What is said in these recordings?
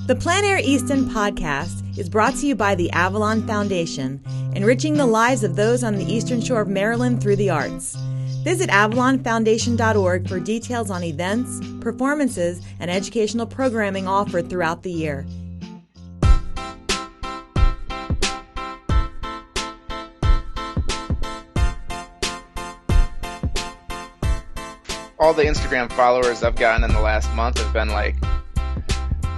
The Plein Air Easton Podcast is brought to you by the Avalon Foundation, enriching the lives of those on the eastern shore of Maryland through the arts. Visit avalonfoundation.org for details on events, performances, and educational programming offered throughout the year. All the Instagram followers I've gotten in the last month have been like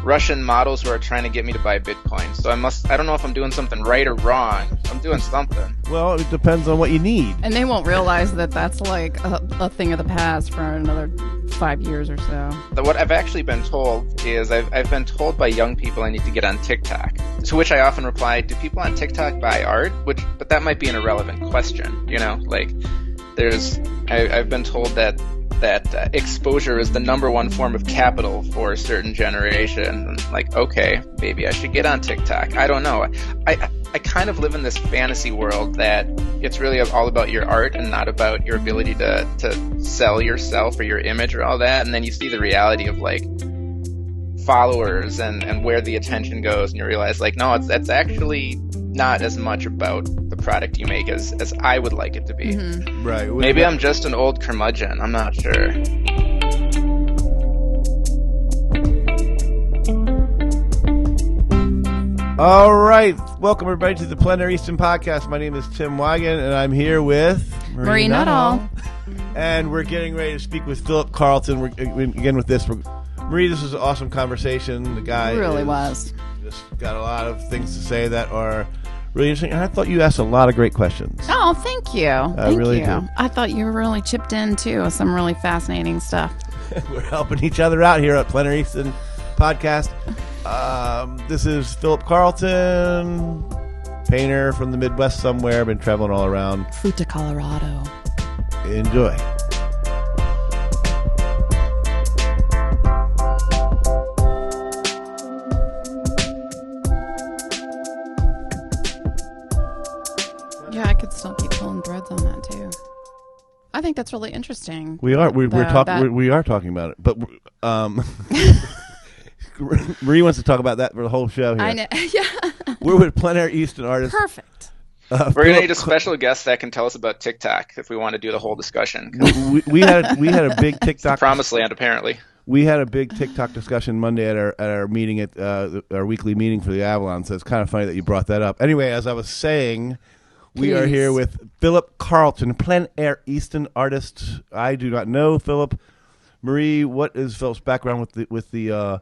Russian models who are trying to get me to buy Bitcoin. So I don't know if I'm doing something right or wrong. I'm doing something. Well, it depends on what you need. And they won't realize that that's like a thing of the past for another 5 years or so. What I've actually been told is I've been told by young people I need to get on TikTok. To which I often reply, do people on TikTok buy art? But that might be an irrelevant question, you know? Like, I've been told that exposure is the number one form of capital for a certain generation. And like, okay, maybe I should get on TikTok. I don't know. I kind of live in this fantasy world that it's really all about your art and not about your ability to sell yourself or your image or all that. And then you see the reality of like followers and where the attention goes, and you realize like, no, that's actually not as much about the product you make as I would like it to be. Mm-hmm. Right. Maybe I'm just an old curmudgeon. I'm not sure. All right. Welcome, everybody, to the Plein Air Easton Podcast. My name is Tim Wagon, and I'm here with Marie Nuttall. And we're getting ready to speak with Philip Carlton. Again, with this. Marie, this was an awesome conversation. The guy really was. Just got a lot of things to say that are really interesting. And I thought you asked a lot of great questions. Oh, thank you. Thank really you. do. I thought you really chipped in, too, with some really fascinating stuff. We're helping each other out here at Plein Air Easton Podcast. This is Philip Carlton, painter from the Midwest somewhere. Been traveling all around. Fruita, Colorado. Enjoy. Yeah, I could still keep pulling threads on that, too. I think that's really interesting. We are talking about it, but Marie wants to talk about that for the whole show here. I know. Yeah. We're with Plein Air Easton artists. Perfect. We're going to need a special guest that can tell us about TikTok if we want to do the whole discussion. We had a big TikTok. Promised land, apparently. We had a big TikTok discussion Monday at our meeting at our weekly meeting for the Avalon. So it's kind of funny that you brought that up. Anyway, as I was saying, we are here with Philip Carlton, Plein Air Easton artist. I do not know Philip. Marie, what is Philip's background with the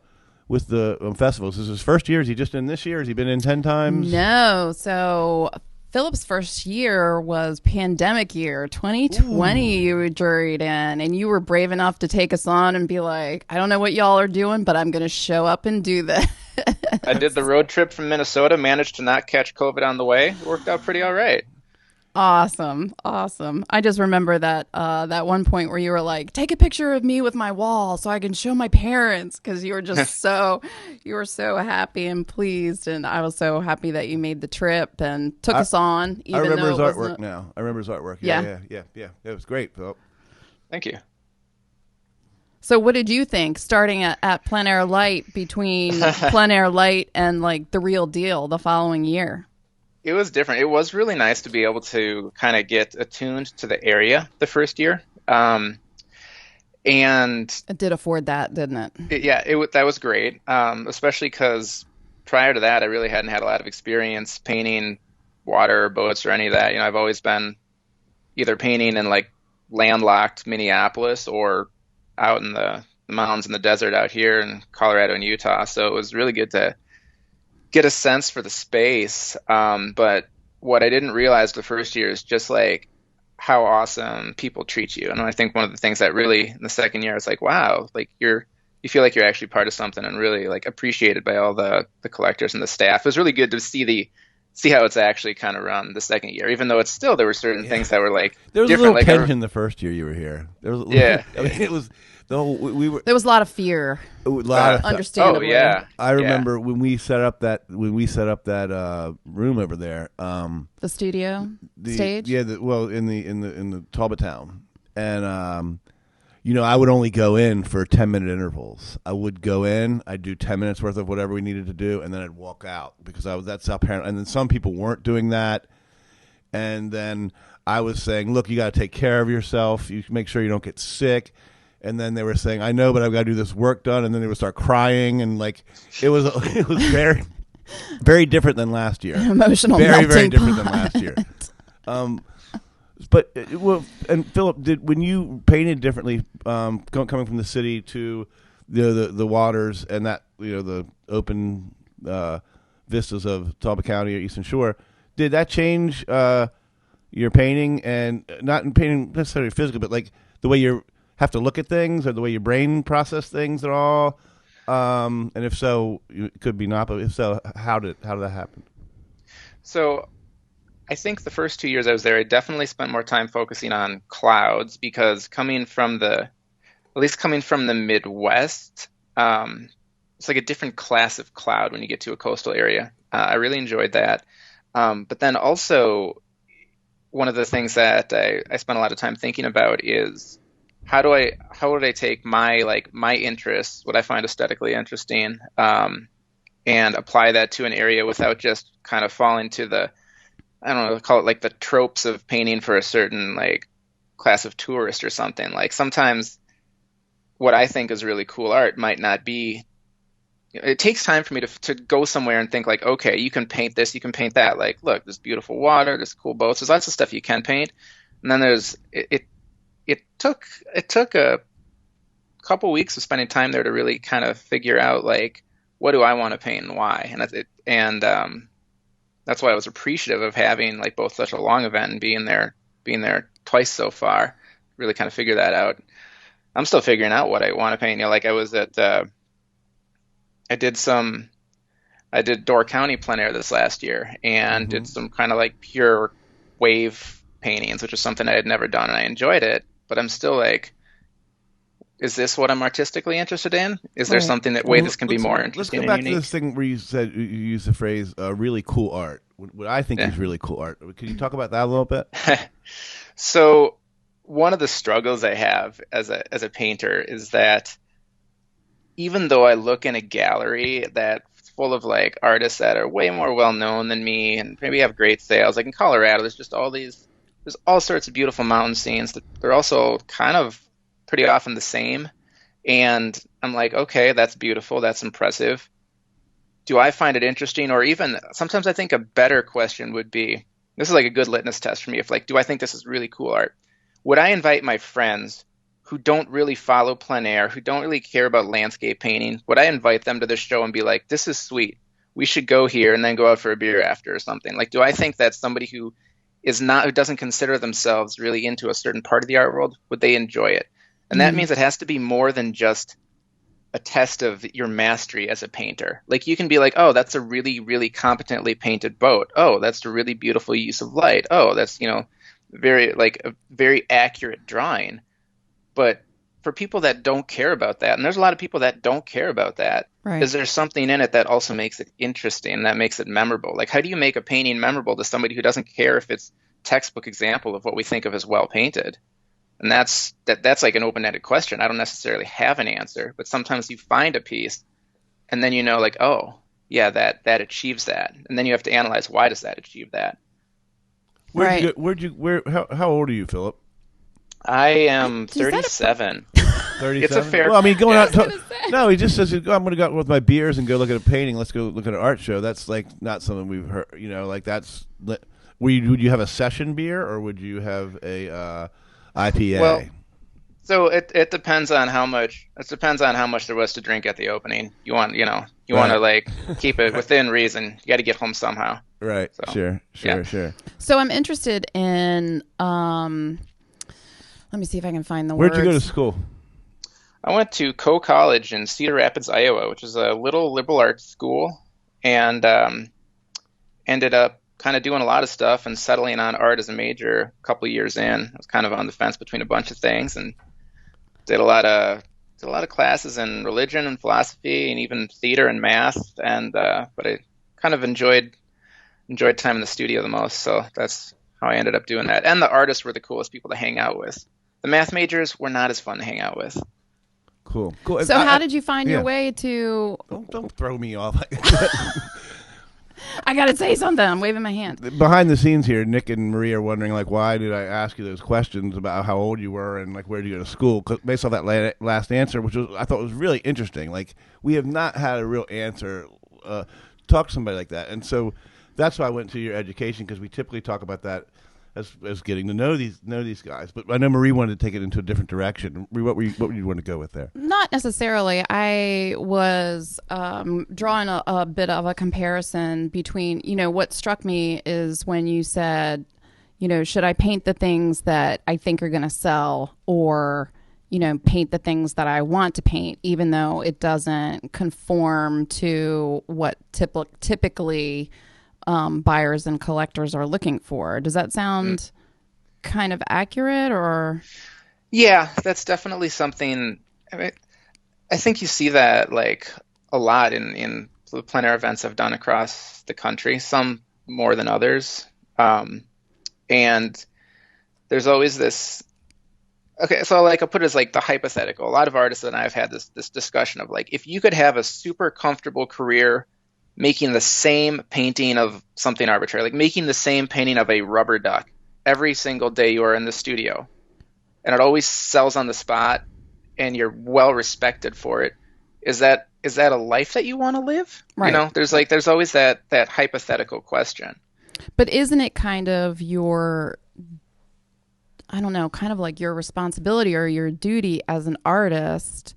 festivals? Is this his first year? Is he just in this year? Has he been in 10 times? No. So Philip's first year was pandemic year, 2020. Ooh. You were juried in, and you were brave enough to take us on and be like, I don't know what y'all are doing, but I'm going to show up and do this. I did the road trip from Minnesota, managed to not catch COVID on the way. It worked out pretty all right. Awesome. I just remember that one point where you were like, take a picture of me with my wall so I can show my parents, because you were just you were so happy and pleased, and I was so happy that you made the trip and took us on. I remember his artwork now. I remember his artwork. Yeah. It was great, Philip. Thank you. So what did you think starting at Plein Air Light, between Plein Air Light and like the real deal the following year? It was different. It was really nice to be able to kind of get attuned to the area the first year. And it did afford that, didn't it? That was great. Especially because prior to that, I really hadn't had a lot of experience painting water, boats, or any of that. You know, I've always been either painting in like landlocked Minneapolis or out in the mountains in the desert out here in Colorado and Utah. So it was really good to get a sense for the space. But what I didn't realize the first year is just like how awesome people treat you. And I think one of the things that really in the second year is like, wow, like you feel like you're actually part of something and really like appreciated by all the collectors and the staff. It was really good to see how it's actually kind of run the second year, even though there were certain things that were like there was different. A little tension the first year you were here. There was it was there was a lot of fear. Understandably. Oh yeah. I remember when we set up that room over there. The studio stage. Yeah. In the Talbot Town, and I would only go in for 10-minute intervals. I would go in, I'd do 10 minutes worth of whatever we needed to do, and then I'd walk out because that's how parent. And then some people weren't doing that, and then I was saying, look, you got to take care of yourself. You make sure you don't get sick. And then they were saying, I know, but I've got to do this work done. And then they would start crying, and like it was very, very different than last year. Emotional, very, melting very different pot. than last year. But and Philip, when you painted differently, coming from the city to the waters and that the open vistas of Talbot County or Eastern Shore, did that change your painting, and not in painting necessarily physically, but like the way you have to look at things or the way your brain process things at all? And if so, it could be not, but if so, how did that happen? So I think the first 2 years I was there, I definitely spent more time focusing on clouds, because coming from the Midwest, it's like a different class of cloud when you get to a coastal area. I really enjoyed that. But then also, one of the things that I spent a lot of time thinking about is how would I take my interests, what I find aesthetically interesting, and apply that to an area without just kind of falling to the, I don't know, call it like the tropes of painting for a certain like class of tourist or something. Like sometimes what I think is really cool art might not be. It takes time for me to go somewhere and think like, okay, you can paint this, you can paint that. Like, look, there's beautiful water, there's cool boats, there's lots of stuff you can paint. And then it took a couple weeks of spending time there to really kind of figure out like, what do I want to paint and why? And that's why I was appreciative of having like both such a long event and being there twice so far. Really kind of figure that out. I'm still figuring out what I want to paint. Like I was at I did Door County Plein Air this last year, and did some kind of like pure wave paintings, which is something I had never done, and I enjoyed it. But I'm still like, is this what I'm artistically interested in? Is there something this can be more interesting? Let's go back and unique? to this thing where you said you used the phrase really cool art. What I think is really cool art. Can you talk about that a little bit? So one of the struggles I have as a painter is that even though I look in a gallery that's full of like artists that are way more well known than me and maybe have great sales, like in Colorado, there's all sorts of beautiful mountain scenes. They're also kind of pretty often the same. And I'm like, okay, that's beautiful. That's impressive. Do I find it interesting? Or even sometimes I think a better question would be, this is like a good litmus test for me. If like, do I think this is really cool art? Would I invite my friends who don't really follow plein air, who don't really care about landscape painting, would I invite them to the show and be like, this is sweet, we should go here and then go out for a beer after or something? Like, do I think that somebody who doesn't consider themselves really into a certain part of the art world, would they enjoy it? And that means it has to be more than just a test of your mastery as a painter. Like you can be like, oh, that's a really, really competently painted boat. Oh, that's a really beautiful use of light. Oh, that's, very like a very accurate drawing. But for people that don't care about that, and there's a lot of people that don't care about that, right, is there something in it that also makes it interesting, that makes it memorable? Like, how do you make a painting memorable to somebody who doesn't care if it's textbook example of what we think of as well painted? And that's like an open-ended question. I don't necessarily have an answer, but sometimes you find a piece and then like, oh, yeah, that achieves that. And then you have to analyze, why does that achieve that? How old are you, Philip? I am 37. 37? It's a fair. Well, I mean, going out. say. No, he just says, I'm going to go out with my beers and go look at a painting. Let's go look at an art show. That's like not something we've heard. Like that's. Would you have a session beer or would you have a IPA? Well, so it depends on how much. It depends on how much there was to drink at the opening. You want to like keep it within reason. You got to get home somehow. Right. So, Sure. So I'm interested in. Let me see if I can find the words. Where'd you go to school? I went to Coe College in Cedar Rapids, Iowa, which is a little liberal arts school, and ended up kind of doing a lot of stuff and settling on art as a major a couple of years in. I was kind of on the fence between a bunch of things and did a lot of classes in religion and philosophy and even theater and math, and but I kind of enjoyed time in the studio the most, so that's how I ended up doing that. And the artists were the coolest people to hang out with. The math majors were not as fun to hang out with. Cool. So how did you find your way to... Don't throw me off. I got to say something. I'm waving my hand. Behind the scenes here, Nick and Marie are wondering, like, why did I ask you those questions about how old you were and, like, where did you go to school? 'Cause based on that last answer, which I thought was really interesting. Like, we have not had a real answer talk to somebody like that. And so that's why I went to your education, because we typically talk about that as getting to know these guys. But I know Marie wanted to take it into a different direction. Marie, what would you want to go with there? Not necessarily. I was drawing a bit of a comparison between, what struck me is when you said, should I paint the things that I think are going to sell, or, paint the things that I want to paint, even though it doesn't conform to what typically buyers and collectors are looking for. Does that sound kind of accurate, or? Yeah, that's definitely something. I think you see that like a lot in the plein air events I've done across the country, some more than others. And there's always this. Okay, so like I'll put it as like the hypothetical. A lot of artists and I have had this discussion of like, if you could have a super comfortable career making the same painting of something arbitrary, like making the same painting of a rubber duck every single day you are in the studio, and it always sells on the spot, and you're well respected for it, is that a life that you want to live? Right. There's always that hypothetical question. But isn't it kind of your, I don't know, kind of like your responsibility or your duty as an artist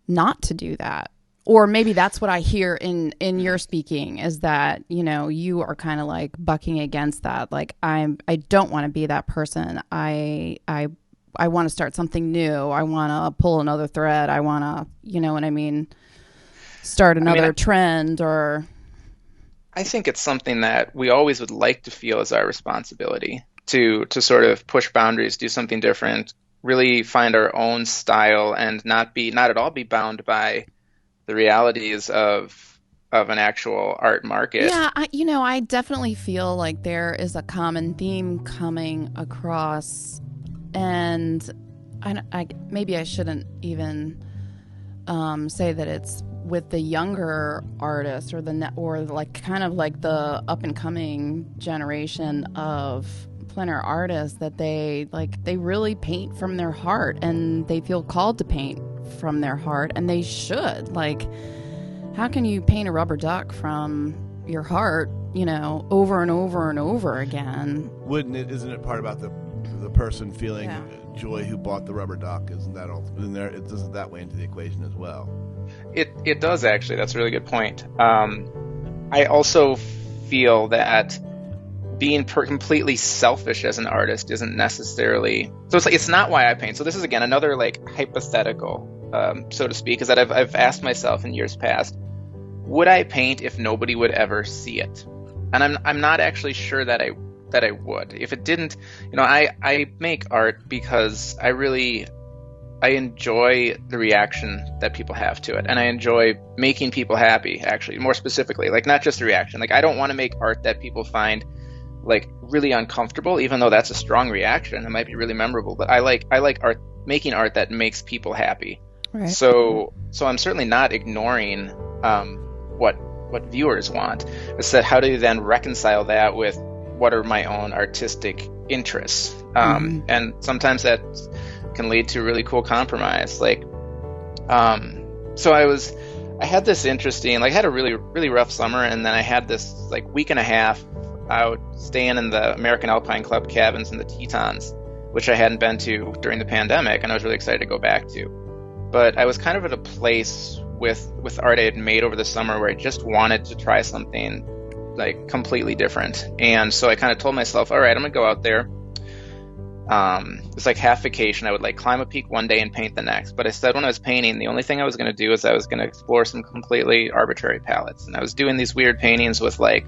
not to do that? Or maybe that's what I hear in your speaking, is that, you are kind of like bucking against that. Like, I don't want to be that person. I want to start something new. I want to pull another thread. I want to, you know what I mean, start another trend, or. I think it's something that we always would like to feel as our responsibility to sort of push boundaries, do something different, really find our own style, and not at all be bound by the realities of an actual art market. Yeah, I definitely feel like there is a common theme coming across, and maybe I shouldn't even say that it's with the younger artists or like kind of like the up and coming generation of plein air artists, that they really paint from their heart, and they feel called to paint from their heart, and they should. Like, how can you paint a rubber duck from your heart, over and over and over again? Isn't it part about the person feeling joy who bought the rubber duck? Isn't that all in there? It doesn't that way into the equation as well? It does, actually. That's a really good point. I also feel that being completely selfish as an artist isn't necessarily, so it's not why I paint. So this is again another like hypothetical, so to speak, is that I've asked myself in years past, would I paint if nobody would ever see it? And I'm not actually sure that I would. If it didn't, I make art because I enjoy the reaction that people have to it, and I enjoy making people happy, actually, more specifically, like not just the reaction. Like, I don't want to make art that people find like really uncomfortable, even though that's a strong reaction. It might be really memorable, but I like art, making art that makes people happy. Right. So I'm certainly not ignoring what viewers want. It's that how do you then reconcile that with what are my own artistic interests? And sometimes that can lead to a really cool compromise. Like, so I had this interesting, like, I had a really, really rough summer, and then I had this like week and a half out staying in the American Alpine Club cabins in the Tetons, which I hadn't been to during the pandemic, and I was really excited to go back to. But I was kind of at a place with art I had made over the summer where I just wanted to try something like completely different. And so I kind of told myself, all right, I'm gonna go out there. It's like half vacation. I would like climb a peak one day and paint the next. But I said when I was painting, the only thing I was going to do is I was going to explore some completely arbitrary palettes. And I was doing these weird paintings with like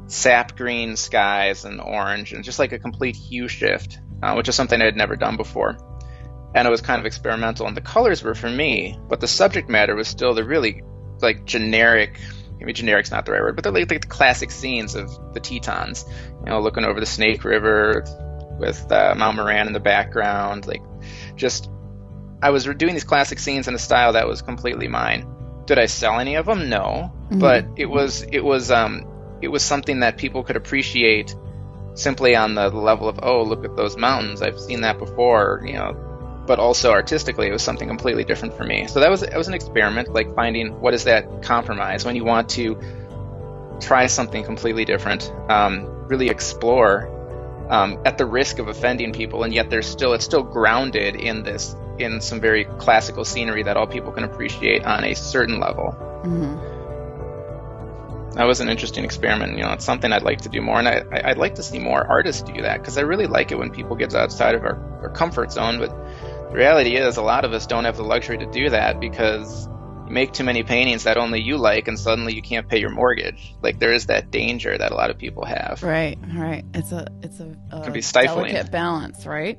sap green skies and orange, and just like a complete hue shift, which is something I had never done before. And it was kind of experimental, and the colors were for me, but the subject matter was still the really like generic, maybe generic's not the right word, but they're like the classic scenes of the Tetons, looking over the Snake River with Mount Moran in the background, like I was doing these classic scenes in a style that was completely mine. Did I sell any of them? No, but it was something that people could appreciate simply on the level of, oh, look at those mountains, I've seen that before, but also artistically it was something completely different for me. So that was an experiment, like finding what is that compromise when you want to try something completely different, really explore at the risk of offending people, and yet it's still grounded in some very classical scenery that all people can appreciate on a certain level. That was an interesting experiment. It's something I'd like to do more, and I'd like to see more artists do that, because I really like it when people get outside of our comfort zone. But the reality is, a lot of us don't have the luxury to do that, because you make too many paintings that only you like, and suddenly you can't pay your mortgage. Like, there is that danger that a lot of people have. Right. It's a can be stifling. Delicate balance, right?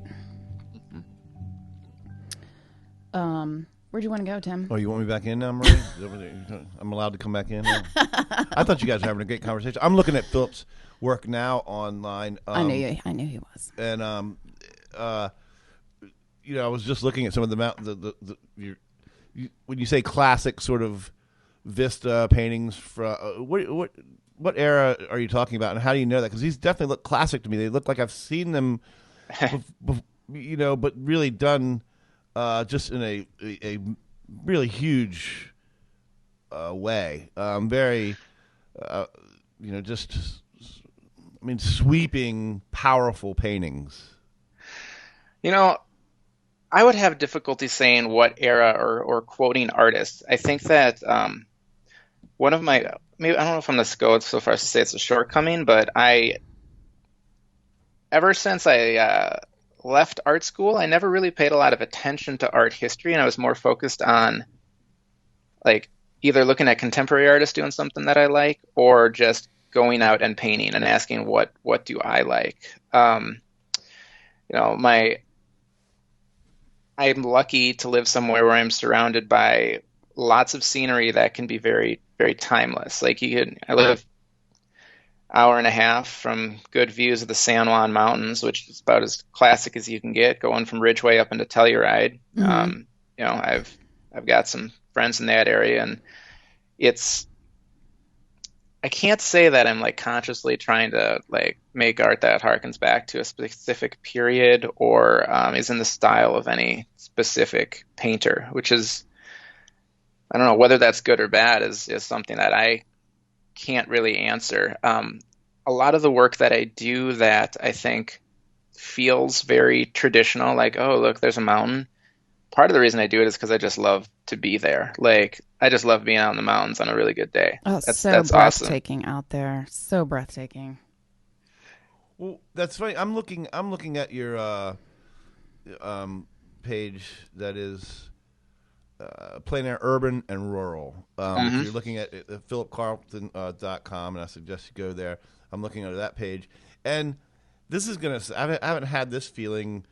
Where'd you want to go, Tim? Oh, you want me back in now, Marie? I'm allowed to come back in now? I thought you guys were having a great conversation. I'm looking at Philip's work now online. I knew he was. And I was just looking at some of the when you say classic sort of vista paintings, from what era are you talking about, and how do you know that? Because these definitely look classic to me. They look like I've seen them, but really done just in a really huge way. Very, sweeping, powerful paintings. I would have difficulty saying what era or quoting artists. I think that one of my, maybe, I don't know if I'm going to go so far as to say it's a shortcoming, but ever since I left art school, I never really paid a lot of attention to art history, and I was more focused on like either looking at contemporary artists doing something that I like, or just going out and painting and asking what do I like. I'm lucky to live somewhere where I'm surrounded by lots of scenery that can be very, very timeless. Like I live hour and a half from good views of the San Juan Mountains, which is about as classic as you can get, going from Ridgeway up into Telluride. I've got some friends in that area, and I can't say that I'm like consciously trying to like make art that harkens back to a specific period or is in the style of any specific painter, which is, I don't know whether that's good or bad, is something that I can't really answer. A lot of the work that I do that I think feels very traditional, like, oh, look, there's a mountain. Part of the reason I do it is because I just love to be there. Like, I just love being out in the mountains on a really good day. Oh, that's breathtaking awesome. Out there. So breathtaking. Well, that's funny. I'm looking at your page that is Plein Air Urban and Rural. If you're looking at philipcarlton.com, and I suggest you go there. I'm looking at that page, and this is gonna. I haven't had this feeling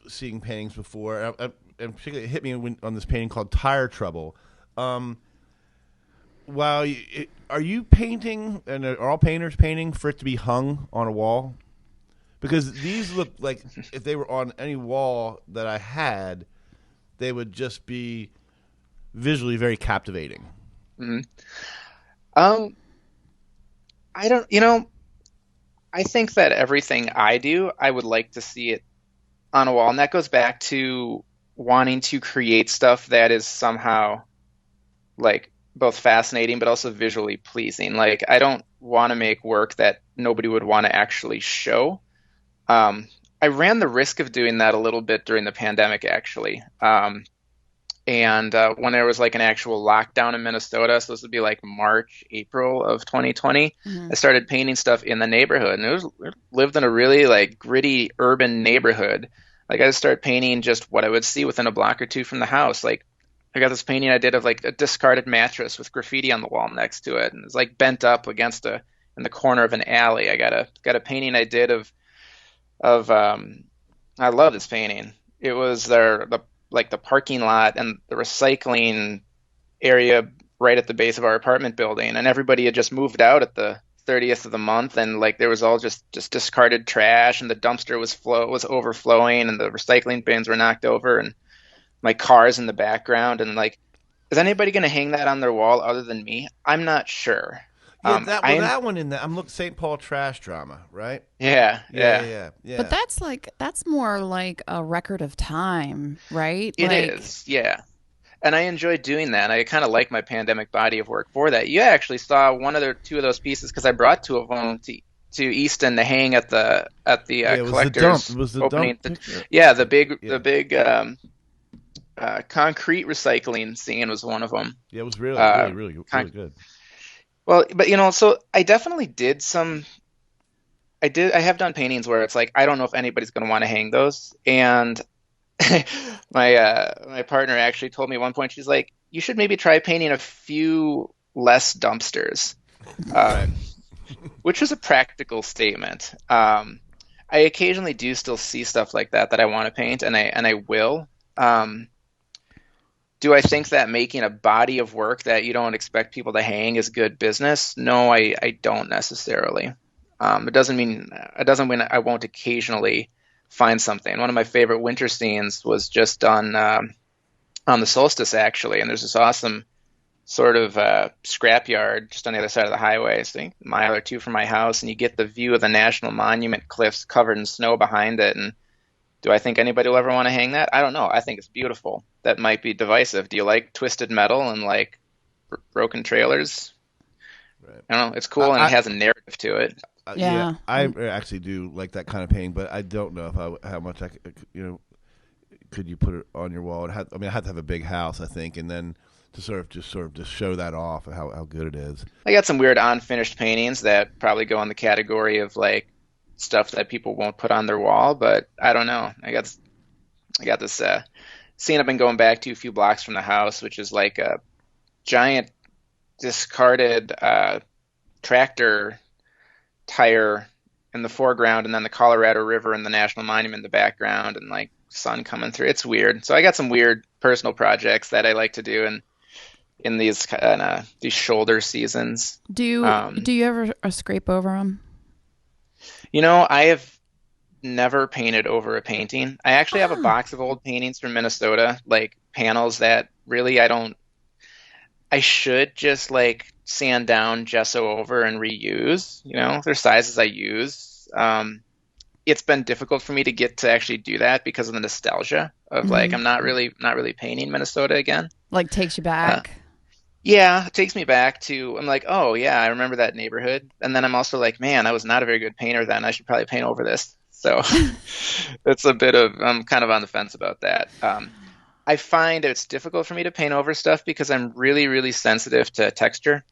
seeing paintings before, and particularly it hit me on this painting called Tire Trouble. Are you painting, and are all painters painting for it to be hung on a wall? Because these look like if they were on any wall that I had, they would just be visually very captivating. I think that everything I do, I would like to see it on a wall. And that goes back to wanting to create stuff that is somehow like both fascinating, but also visually pleasing. Like, I don't want to make work that nobody would want to actually show. I ran the risk of doing that a little bit during the pandemic, actually. And when there was like an actual lockdown in Minnesota, so this would be like March, April of 2020, I started painting stuff in the neighborhood, and it lived in a really like gritty urban neighborhood. Like, I just started painting just what I would see within a block or two from the house. Like, I got this painting I did of like a discarded mattress with graffiti on the wall next to it, and it's like bent up against in the corner of an alley. I got a painting I did of I love this painting. It was the parking lot and the recycling area right at the base of our apartment building, and everybody had just moved out at the 30th of the month, and like there was all just discarded trash, and the dumpster was overflowing, and the recycling bins were knocked over, and my car's in the background, and like, is anybody going to hang that on their wall other than me? I'm not sure. Yeah, that one in the I'm looking St. Paul trash drama, right? Yeah. But that's more like a record of time, right? It is, yeah. And I enjoy doing that. And I kind of like my pandemic body of work for that. You actually saw two of those pieces because I brought two of them to Easton to hang at the collector's opening. The big concrete recycling scene was one of them. Yeah, it was really good. Well, but so I definitely did some. I have done paintings where it's like I don't know if anybody's going to want to hang those, and my partner actually told me at one point, she's like, you should maybe try painting a few less dumpsters, which was a practical statement. I occasionally do still see stuff like that I want to paint, and I will. Do I think that making a body of work that you don't expect people to hang is good business? No, I don't necessarily. It doesn't mean I won't occasionally find something. One of my favorite winter scenes was just done on the solstice, actually, and there's this awesome sort of scrapyard just on the other side of the highway, so I think a mile or two from my house, and you get the view of the National Monument cliffs covered in snow behind it. And do I think anybody will ever want to hang that? I don't know. I think it's beautiful. That might be divisive. Do you like twisted metal and like broken trailers? Right. I don't know. It's cool, and it has a narrative to it. Yeah, I actually do like that kind of painting, but I don't know how much I could you put it on your wall. I have to have a big house, I think, and then to sort of just show that off and how good it is. I got some weird unfinished paintings that probably go in the category of like stuff that people won't put on their wall, but I don't know. I got this scene I've been going back to a few blocks from the house, which is like a giant discarded tractor tire in the foreground, and then the Colorado River and the National Monument in the background, and like sun coming through. It's weird. So I got some weird personal projects that I like to do in these shoulder seasons. Do you ever scrape over them? I have never painted over a painting. I actually have a box of old paintings from Minnesota, like panels that really I should just like sand down, gesso over, and reuse. They're sizes I use. It's been difficult for me to get to actually do that because of the nostalgia of like I'm not really painting Minnesota again. Like takes you back. Yeah, it takes me back to, I'm like, oh yeah, I remember that neighborhood. And then I'm also like, man, I was not a very good painter then. I should probably paint over this. So it's I'm kind of on the fence about that. I find it's difficult for me to paint over stuff because I'm really, really sensitive to texture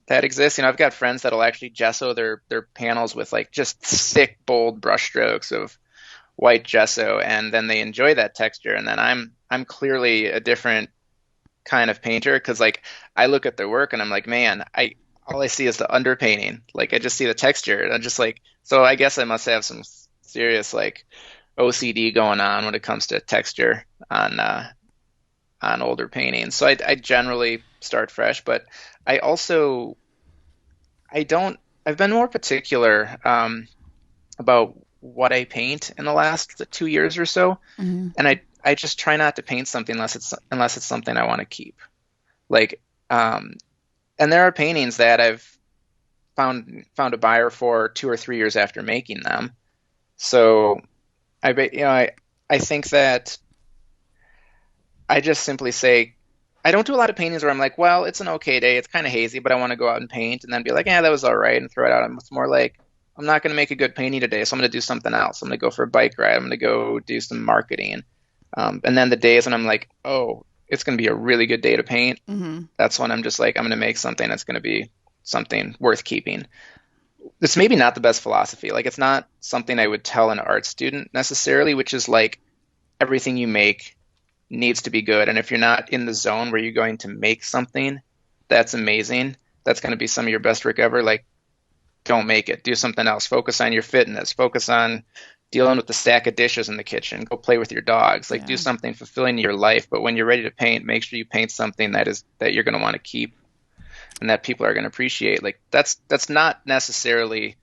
that exists. I've got friends that'll actually gesso their panels with like just thick, bold brush strokes of white gesso, and then they enjoy that texture. And then I'm clearly a different kind of painter because like I look at their work and I'm like, man, all I see is the underpainting. Like I just see the texture, and I'm just like, so I guess I must have some serious like OCD going on when it comes to texture on older paintings. So I generally start fresh, but I've been more particular about what I paint in the last 2 years or so, and I just try not to paint something unless it's something I want to keep. Like, and there are paintings that I've found a buyer for 2 or 3 years after making them. So I think that I just simply say, I don't do a lot of paintings where I'm like, well, it's an okay day, it's kind of hazy, but I want to go out and paint, and then be like, yeah, that was all right, and throw it out. It's more like, I'm not going to make a good painting today, so I'm going to do something else. I'm going to go for a bike ride. I'm going to go do some marketing. And then the days when I'm like, oh, it's going to be a really good day to paint, that's when I'm just like, I'm going to make something that's going to be something worth keeping. It's maybe not the best philosophy. Like, it's not something I would tell an art student necessarily, which is like, everything you make needs to be good. And if you're not in the zone where you're going to make something that's amazing, that's going to be some of your best work ever, like, don't make it. Do something else. Focus on your fitness. Focus on dealing with the stack of dishes in the kitchen. Go play with your dogs. Like, do something fulfilling in your life. But when you're ready to paint, make sure you paint something that you're going to want to keep. and that people are going to appreciate. Like that's not necessarily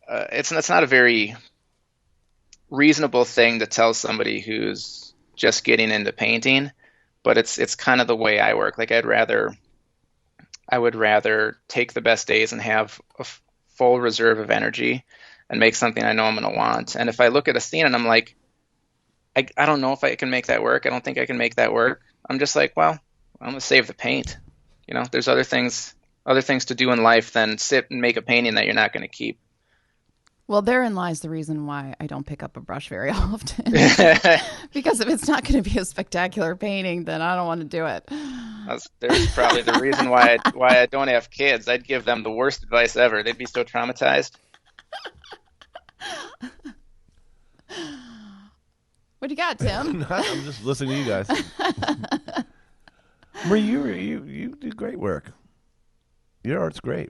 it's not a very reasonable thing to tell somebody who's just getting into painting, but it's kind of the way I work. Like I would rather take the best days and have a full reserve of energy and make something I know I'm going to want. And if I look at a scene and I'm like, I don't know if I can make that work. I don't think I can make that work. I'm just like, well, I'm going to save the paint. You know, there's other things to do in life than sit and make a painting that you're not going to keep. Well, therein lies the reason why I don't pick up a brush very often. Because if it's not going to be a spectacular painting, then I don't want to do it. There's probably the reason why I don't have kids. I'd give them the worst advice ever. They'd be so traumatized. What do you got, Tim? I'm just listening to you guys. Marie, you do great work. Your art's great.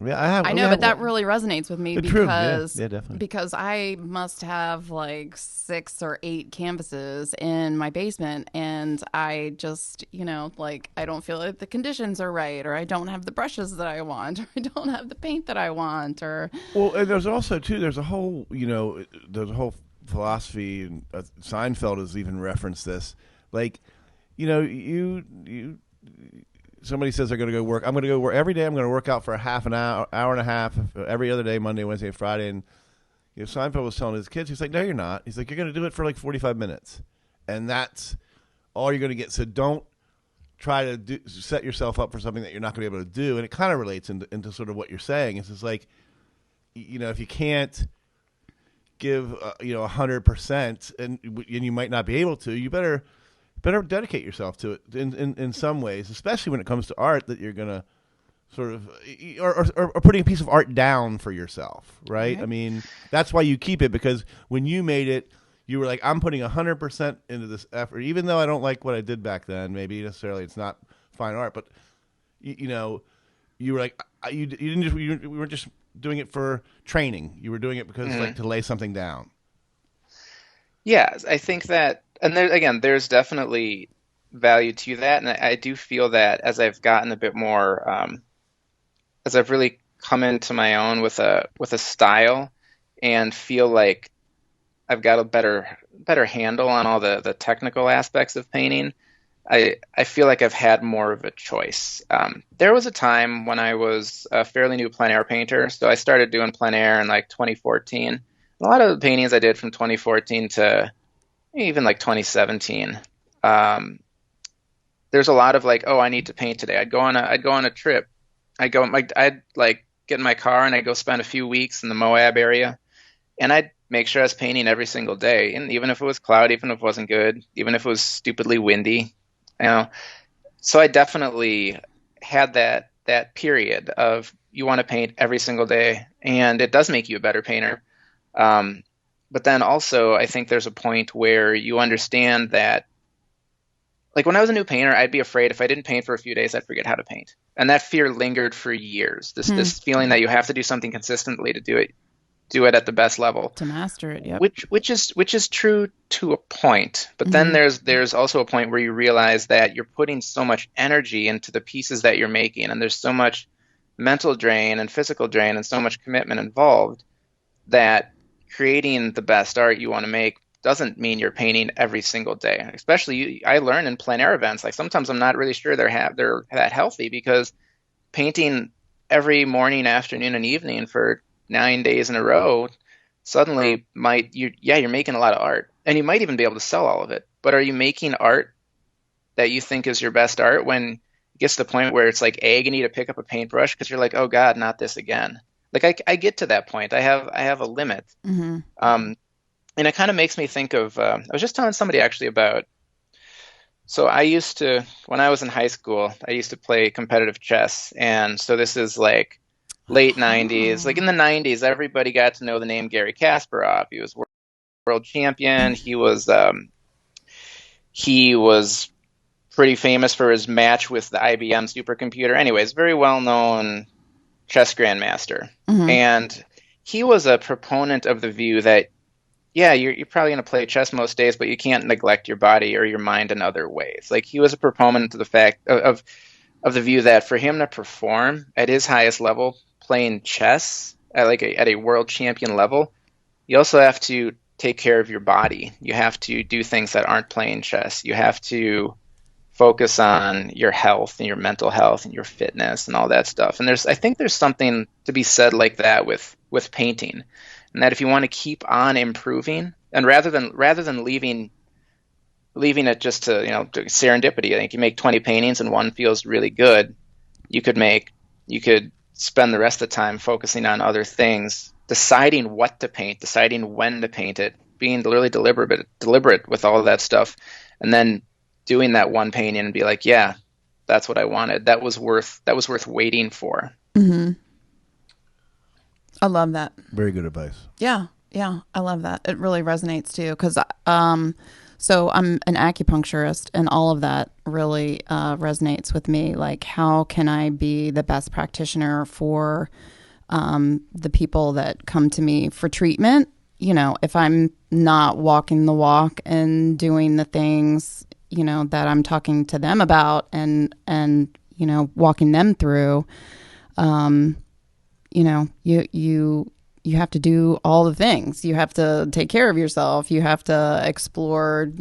Yeah, I know, but that really resonates with me because definitely. Because I must have like 6 or 8 canvases in my basement, and I just, like I don't feel like the conditions are right, or I don't have the brushes that I want, or I don't have the paint that I want, or and there's also too there's a whole philosophy, and Seinfeld has even referenced this, like you somebody says they're going to go work. I'm going to go work every day. I'm going to work out for a half an hour, hour and a half every other day, Monday, Wednesday, Friday. And Seinfeld was telling his kids, he's like, no, you're not. He's like, you're going to do it for like 45 minutes. And that's all you're going to get. So don't try to set yourself up for something that you're not going to be able to do. And it kind of relates into sort of what you're saying. It's just like, if you can't give, 100% and you might not be able to, you better dedicate yourself to it in some ways, especially when it comes to art that you're going to sort of or putting a piece of art down for yourself, right? I mean, that's why you keep it, because when you made it, you were like, I'm putting 100% into this effort, even though I don't like what I did back then. Maybe necessarily it's not fine art, but you were like, you weren't just doing it for training. You were doing it because like to lay something down. Yeah, I think that. And there's definitely value to that. And I do feel that as I've gotten a bit more, as I've really come into my own with a style and feel like I've got a better handle on all the technical aspects of painting, I feel like I've had more of a choice. There was a time when I was a fairly new plein air painter. So I started doing plein air in like 2014. A lot of the paintings I did from 2014 to even like 2017, there's a lot of like, oh, I need to paint today. I'd go on a trip. I'd like get in my car and I'd go spend a few weeks in the Moab area, and I'd make sure I was painting every single day. And even if it was cloudy, even if it wasn't good, even if it was stupidly windy, So I definitely had that period of you want to paint every single day, and it does make you a better painter. But then also, I think there's a point where you understand that, like when I was a new painter, I'd be afraid if I didn't paint for a few days, I'd forget how to paint. And that fear lingered for years. This feeling that you have to do something consistently to do it at the best level. To master it, yeah. Which is true to a point. But then there's also a point where you realize that you're putting so much energy into the pieces that you're making, and there's so much mental drain and physical drain and so much commitment involved that creating the best art you want to make doesn't mean you're painting every single day. Especially, I learn in plein air events, like sometimes I'm not really sure they're that healthy, because painting every morning, afternoon, and evening for 9 days in a row suddenly you're making a lot of art, and you might even be able to sell all of it. But are you making art that you think is your best art when it gets to the point where it's like agony to pick up a paintbrush because you're like, oh God, not this again? Like I get to that point. I have a limit. And it kind of makes me think of, I was just telling somebody actually about, so when I was in high school, I used to play competitive chess. And so this is like late 90s. Like in the 90s, everybody got to know the name Garry Kasparov. He was world champion. He was pretty famous for his match with the IBM supercomputer. Anyways, very well-known chess grandmaster. And he was a proponent of the view that, yeah, you're probably going to play chess most days, but you can't neglect your body or your mind in other ways. Like, he was a proponent of the fact of of the view that for him to perform at his highest level, playing chess at a world champion level, you also have to take care of your body. You have to do things that aren't playing chess. You have to focus on your health and your mental health and your fitness and all that stuff. And I think there's something to be said like that with painting, and that if you want to keep on improving, and rather than leaving it just to to serendipity, I think you make 20 paintings and one feels really good, you could spend the rest of the time focusing on other things, deciding what to paint, deciding when to paint it, being really deliberate with all of that stuff, and then doing that one painting and be like, yeah, that's what I wanted. That was worth waiting for. Mm-hmm. I love that. Very good advice. Yeah. I love that. It really resonates too, because so I'm an acupuncturist, and all of that really resonates with me. Like, how can I be the best practitioner for the people that come to me for treatment? If I'm not walking the walk and doing the things that I'm talking to them about and walking them through, you have to do all the things. You have to take care of yourself. You have to explore,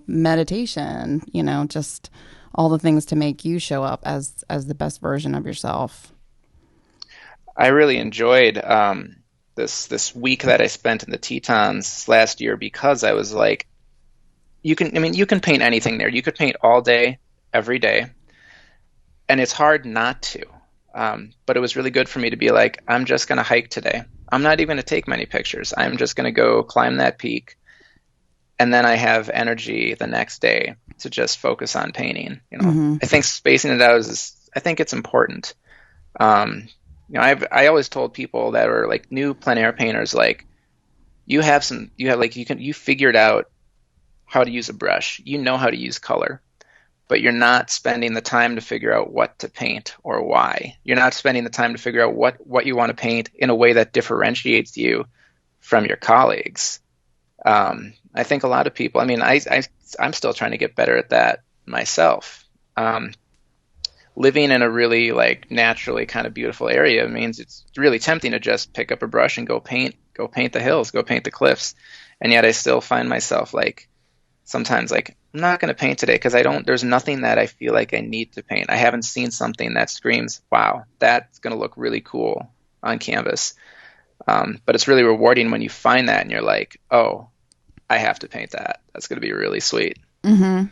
meditation, just all the things to make you show up as the best version of yourself. I really enjoyed this week that I spent in the Tetons last year, because I was like, you can paint anything there. You could paint all day, every day, and it's hard not to. But it was really good for me to be like, I'm just going to hike today. I'm not even going to take many pictures. I'm just going to go climb that peak, and then I have energy the next day to just focus on painting. Mm-hmm. I think spacing it out I think it's important. I always told people that are like new plein air painters, like, you figured out how to use a brush, how to use color, but you're not spending the time to figure out what to paint or why. You're not spending the time to figure out what you want to paint in a way that differentiates you from your colleagues. I think a lot of people, I'm still trying to get better at that myself. Living in a really naturally kind of beautiful area means it's really tempting to just pick up a brush and go paint the hills, go paint the cliffs. And yet I still find myself sometimes I'm not going to paint today because there's nothing that I feel like I need to paint. I haven't seen something that screams, wow, that's going to look really cool on canvas. But it's really rewarding when you find that and you're like, oh, I have to paint that. That's going to be really sweet. Mm-hmm.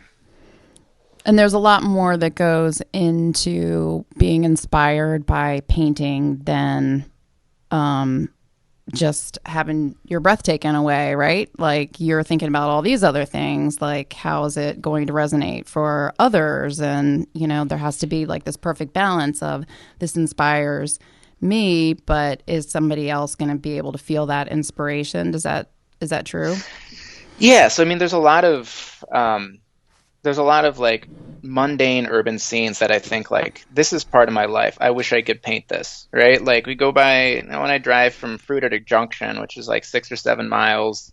And there's a lot more that goes into being inspired by painting than just having your breath taken away, right? Like, you're thinking about all these other things, like, how is it going to resonate for others? And, there has to be this perfect balance of, this inspires me, but is somebody else going to be able to feel that inspiration? Is that true? Yeah. So, there's a lot of mundane urban scenes that I think this is part of my life. I wish I could paint this, right? We go by, when I drive from Fruita to Junction, which is 6 or 7 miles,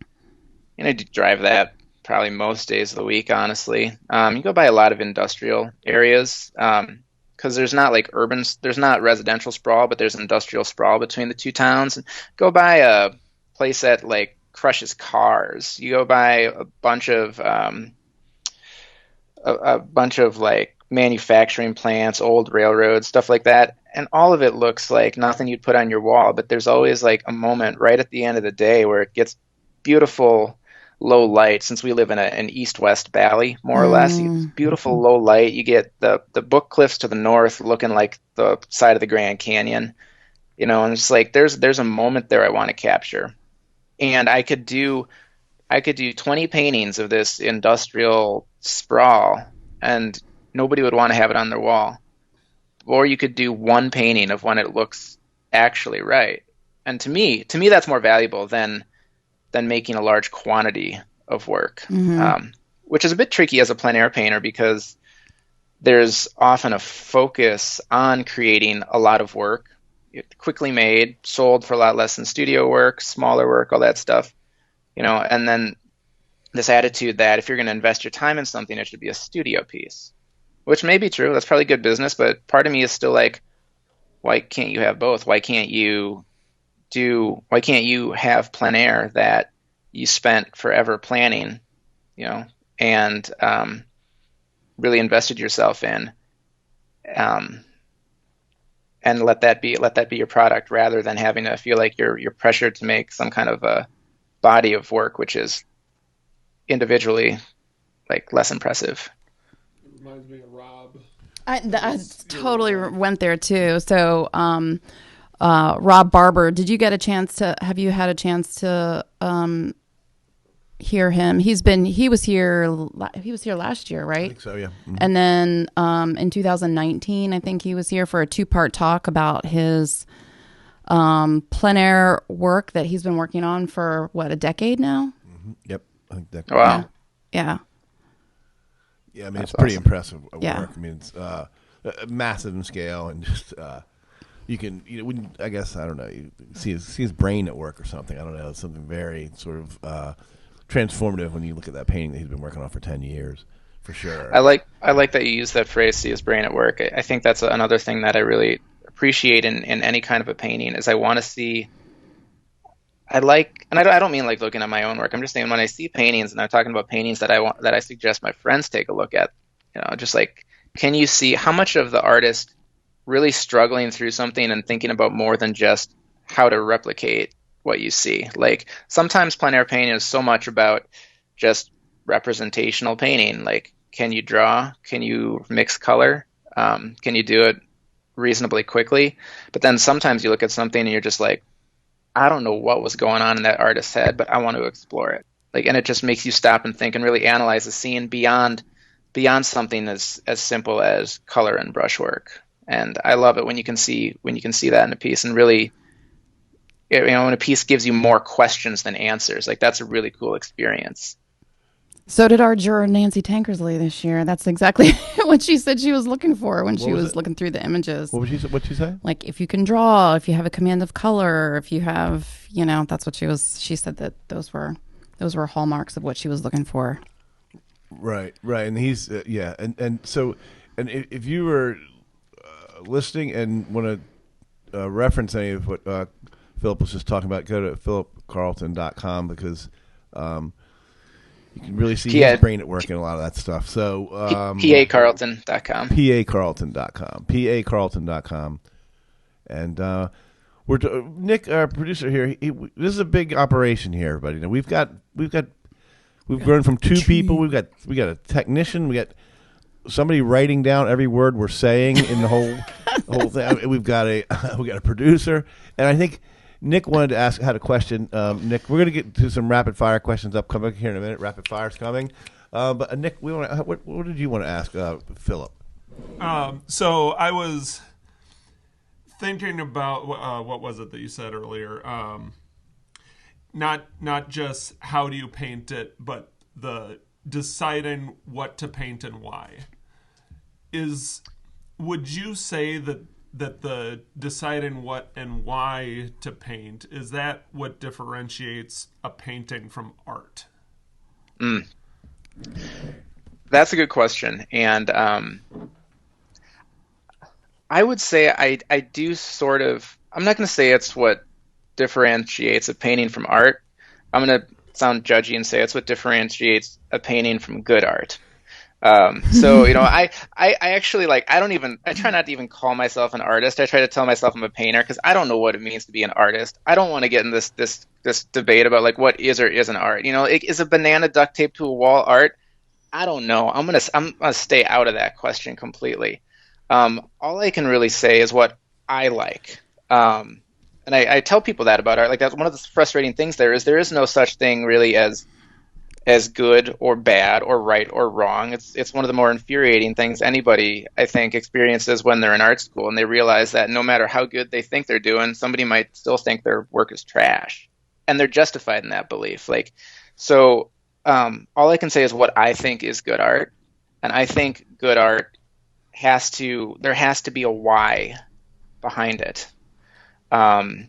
I drive that probably most days of the week, honestly. You go by a lot of industrial areas because there's not there's not residential sprawl, but there's industrial sprawl between the two towns. And go by a place that crushes cars. You go by a bunch of manufacturing plants, old railroads, stuff like that. And all of it looks like nothing you'd put on your wall, but there's always a moment right at the end of the day where it gets beautiful low light. Since we live in an east-west valley, more or less, beautiful low light. You get the Book Cliffs to the north looking like the side of the Grand Canyon, and it's there's a moment there I want to capture. And I could do 20 paintings of this industrial sprawl, and nobody would want to have it on their wall. Or you could do one painting of when it looks actually right. And to me, that's more valuable than making a large quantity of work, which is a bit tricky as a plein air painter because there's often a focus on creating a lot of work, quickly made, sold for a lot less than studio work, smaller work, all that stuff, and then this attitude that if you're going to invest your time in something, it should be a studio piece. which may be true. That's probably good business, but part of me is still like, why can't you have both? Why can't you have plein air that you spent forever planning, and really invested yourself in, and let that be your product, rather than having to feel like you're pressured to make some kind of a body of work which is individually like less impressive. It reminds me of Rob. I totally went there too. So, Rob Barber, have you had a chance to hear him? He was here last year, right? I think so, yeah. Mm-hmm. And then in 2019, I think he was here for a 2-part talk about his plein air work that he's been working on for a decade now. Mm-hmm. Yep, I think that. Wow. Yeah. Yeah, I mean, That's it's pretty awesome. impressive work. Yeah. I mean, it's massive in scale, and just you can, I guess, I don't know, you see his brain at work or something. I don't know, it's something very sort of transformative when you look at that painting that he's been working on for 10 years, for sure. I like that you use that phrase, see his brain at work. I think that's another thing that I really appreciate in any kind of a painting is I want to see. I don't mean like looking at my own work. I'm just saying when I see paintings, and I'm talking about paintings that I suggest my friends take a look at, just like, can you see how much of the artist really struggling through something and thinking about more than just how to replicate what you see? Like sometimes plein air painting is so much about just representational painting. Like, can you draw? Can you mix color? Can you do it reasonably quickly? But then sometimes you look at something and you're just like, I don't know what was going on in that artist's head, but I want to explore it. Like, and it just makes you stop and think and really analyze the scene beyond something as simple as color and brushwork. And I love it when you can see that in a piece, and really, when a piece gives you more questions than answers. Like, that's a really cool experience. So did our juror Nancy Tankersley this year. That's exactly what she said she was looking for when she was looking through the images. What'd she say? Like, if you can draw, if you have a command of color, if you have, that's what she said that those were hallmarks of what she was looking for. Right. And he's, And so, and if you were listening and want to reference any of what Philip was just talking about, go to philipcarlton.com, because you can really see his brain at work in a lot of that stuff. So pacarlton.com. pacarlton.com. And Nick, our producer here, this is a big operation here, everybody. We've grown from 2 people. We got a technician. We got somebody writing down every word we're saying in the whole thing. We've got a producer, and I think Nick had a question. Nick, we're going to get to some rapid fire questions upcoming here in a minute. Rapid fire's coming. But Nick, what did you want to ask Philip? So I was thinking about what was it that you said earlier? Not just how do you paint it, but the deciding what to paint and why. Would you say that the deciding what and why to paint, is that what differentiates a painting from art? That's a good question. And I would say I do sort of, I'm not going to say it's what differentiates a painting from art. I'm going to sound judgy and say it's what differentiates a painting from good art. So, I actually I try not to even call myself an artist. I try to tell myself I'm a painter, because I don't know what it means to be an artist. I don't want to get in this debate about what is or isn't art. Is a banana duct taped to a wall art? I don't know. I'm gonna stay out of that question completely. All I can really say is what I like. And I tell people that about art. Like, that's one of the frustrating things there is no such thing really as good or bad or right or wrong. It's one of the more infuriating things anybody, I think, experiences when they're in art school, and they realize that no matter how good they think they're doing, somebody might still think their work is trash, and they're justified in that belief. All I can say is what I think is good art, and I think good art there has to be a why behind it. I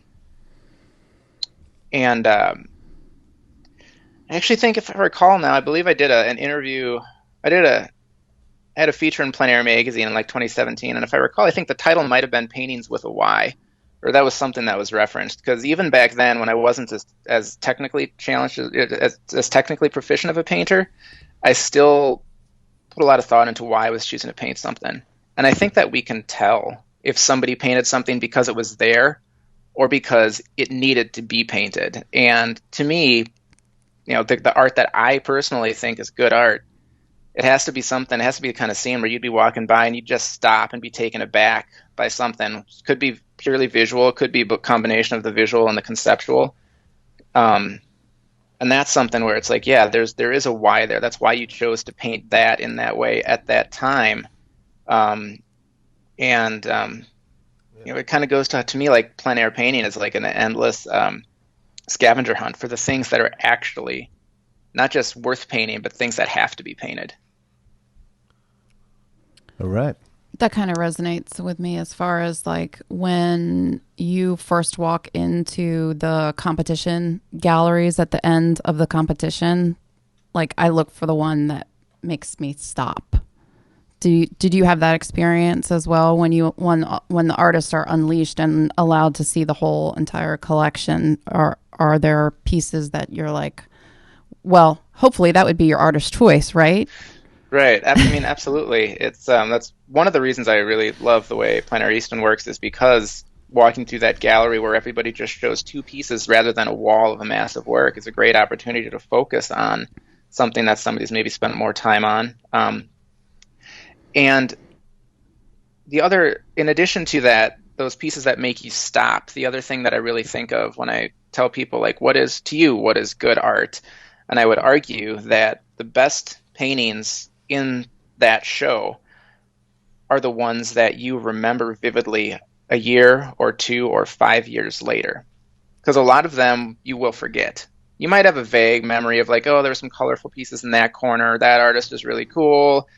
actually think, if I recall now, I believe I did an interview. I did I had a feature in Plein Air magazine in like 2017, and if I recall, I think the title might have been Paintings with a Y, or that was something that was referenced. Because even back then, when I wasn't as technically challenged, as technically proficient of a painter, I still put a lot of thought into why I was choosing to paint something. And I think that we can tell if somebody painted something because it was there or because it needed to be painted. And to me, the art that I personally think is good art, it has to be something, it has to be the kind of scene where you'd be walking by and you'd just stop and be taken aback by something. It could be purely visual, it could be a combination of the visual and the conceptual. And that's something where it's like, yeah, there is a why there. That's why you chose to paint that in that way at that time. It kind of goes to me like plein air painting is like an endless scavenger hunt for the things that are actually not just worth painting, but things that have to be painted. All right. That kind of resonates with me as far as like when you first walk into the competition galleries at the end of the competition, like I look for the one that makes me stop. Did you have that experience as well when the artists are unleashed and allowed to see the whole entire collection? Or are there pieces that you're like, well, hopefully that would be your artist choice, right? Right. I mean, absolutely. It's that's one of the reasons I really love the way Plein Air Easton works, is because walking through that gallery where everybody just shows two pieces rather than a wall of a massive work is a great opportunity to focus on something that somebody's maybe spent more time on. And the other, in addition to that, those pieces that make you stop, the other thing that I really think of when I tell people, like, what is good art? And I would argue that the best paintings in that show are the ones that you remember vividly a year or 2 or 5 years later. Because a lot of them you will forget. You might have a vague memory of like, oh, there were some colorful pieces in that corner. That artist is really cool.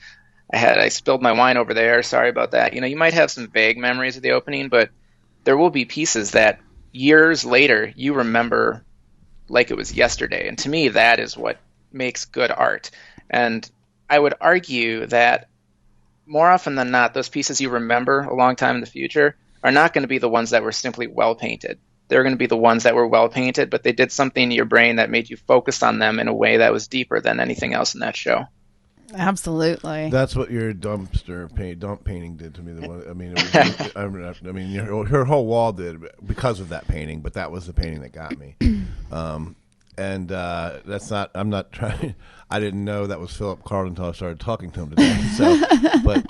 I spilled my wine over there. Sorry about that. You might have some vague memories of the opening, but there will be pieces that years later you remember like it was yesterday. And to me, that is what makes good art. And I would argue that more often than not, those pieces you remember a long time in the future are not going to be the ones that were simply well painted. They're going to be the ones that were well painted, but they did something in your brain that made you focus on them in a way that was deeper than anything else in that show. Absolutely. That's what your dump painting did to me. Her whole wall did because of that painting, but that was the painting that got me. That's not. I'm not trying. I didn't know that was Philip Carlton until I started talking to him today. So, but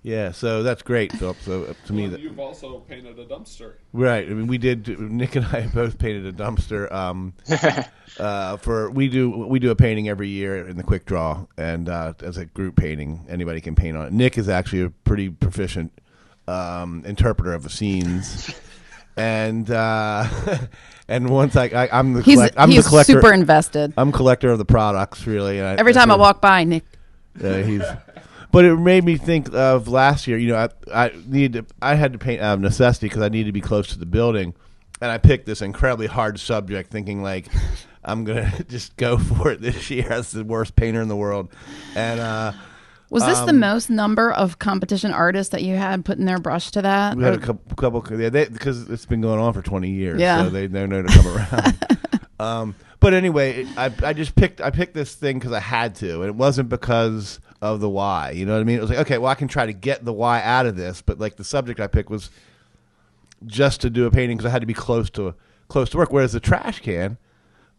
yeah, so that's great, Philip. So to me, you've also painted a dumpster, right? I mean, we did. Nick and I both painted a dumpster. We do a painting every year in the quick draw, and as a group painting, anybody can paint on it. Nick is actually a pretty proficient interpreter of the scenes. And once I'm the collector. Super invested. I'm collector of the products, really. And every time I walk by, Nick. But it made me think of last year. I had to paint out of necessity because I needed to be close to the building, and I picked this incredibly hard subject, thinking like I'm gonna just go for it this year. That's the worst painter in the world, and. Was this the most number of competition artists that you had putting their brush to that? We had a couple because it's been going on for 20 years, yeah. So they know to come around. But anyway, I picked this thing because I had to, and it wasn't because of the why. You know what I mean? It was like, okay, well, I can try to get the why out of this, but like the subject I picked was just to do a painting because I had to be close to work. Whereas the trash can,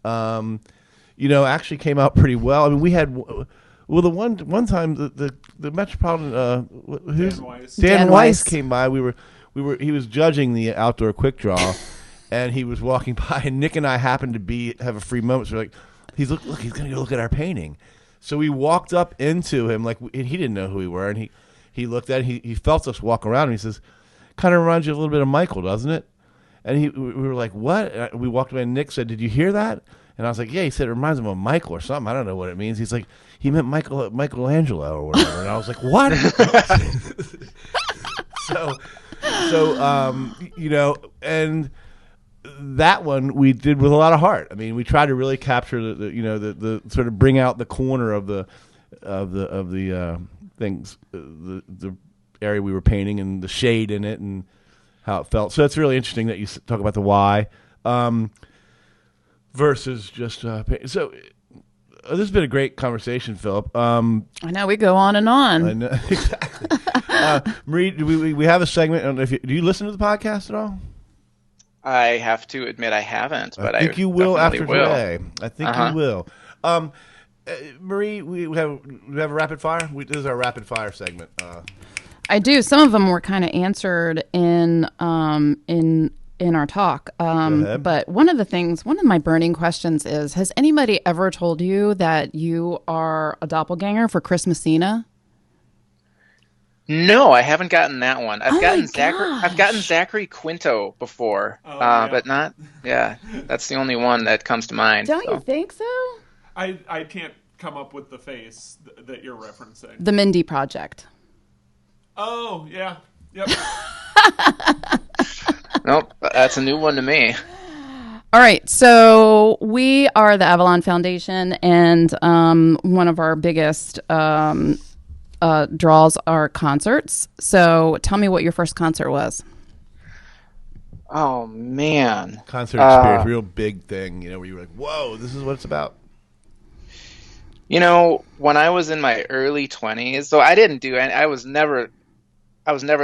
actually came out pretty well. I mean, we had. Well, the one time the Metropolitan Dan Weiss came by. He was judging the outdoor quick draw, and he was walking by, and Nick and I happened to have a free moment. So we're like, he's gonna go look at our painting. So we walked up into him and he didn't know who we were, and he looked at it, he felt us walk around, and he says, "Kind of reminds you a little bit of Michael, doesn't it?" And we were like, "What?" And we walked away, and Nick said, "Did you hear that?" And I was like, "Yeah." He said it reminds him of Michael or something. I don't know what it means. He's like, he meant Michelangelo or whatever. And I was like, "What?" and that one we did with a lot of heart. I mean, we tried to really capture the sort of bring out the corner of the things, the area we were painting and the shade in it and how it felt. So it's really interesting that you talk about the why versus just paint. So this has been a great conversation, Philip. I know we go on and on. I know exactly. Marie, we have a segment. I don't know if do you listen to the podcast at all? I have to admit I haven't, but I think you will after today. I think Uh-huh. you will. Marie, we have a rapid fire. This is our rapid fire segment. I do. Some of them were kind of answered in our talk. But one of my burning questions is: has anybody ever told you that you are a doppelganger for Chris Messina? No, I haven't gotten that one. I've gotten gosh. Zachary Quinto before, yeah. but not. Yeah, that's the only one that comes to mind. Don't you think so? I can't come up with the face that you're referencing. The Mindy Project. Oh, yeah. Yep. Nope, that's a new one to me. All right, so we are the Avalon Foundation, and one of our biggest draws are concerts. So tell me what your first concert was. Oh man, Concert experience, real big thing. Where you were like, "Whoa, this is what it's about." When I was in my early 20s, so I was never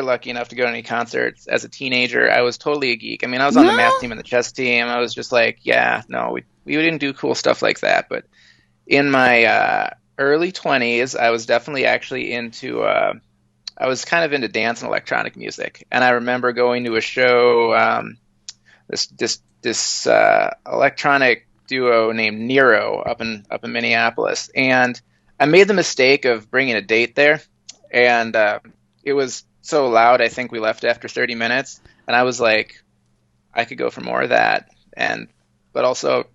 lucky enough to go to any concerts as a teenager. I was totally a geek. I mean, I was on the math team and the chess team. I was just like, we didn't do cool stuff like that. But in my early 20s, I was definitely actually I was kind of into dance and electronic music. And I remember going to a show, this electronic duo named Nero up in Minneapolis. And I made the mistake of bringing a date there. And it was so loud, I think we left after 30 minutes. And I was like, I could go for more of that. But also,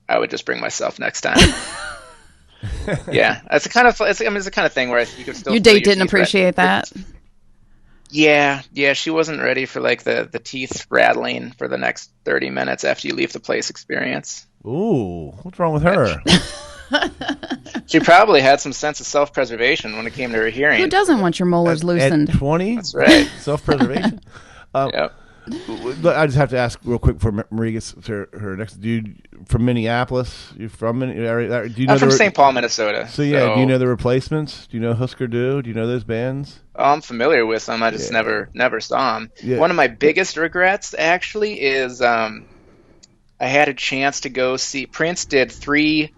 I would just bring myself next time. Yeah, it's the kind of thing where you could still. Your date didn't appreciate that. Yeah, she wasn't ready for like the teeth rattling for the next 30 minutes after you leave the place experience. Ooh, what's wrong with her? She probably had some sense of self-preservation when it came to her hearing. Who doesn't want your molars loosened? At 20? That's right. Self-preservation? Yep. I just have to ask real quick before Marie gets to her next. Dude from Minneapolis? You from Minneapolis? Do you know I'm from St. Paul, Minnesota. So yeah, do you know the Replacements? Do you know Husker Du? Do you know those bands? Oh, I'm familiar with them. I just never saw them. Yeah. One of my biggest regrets actually is I had a chance to go see Prince did three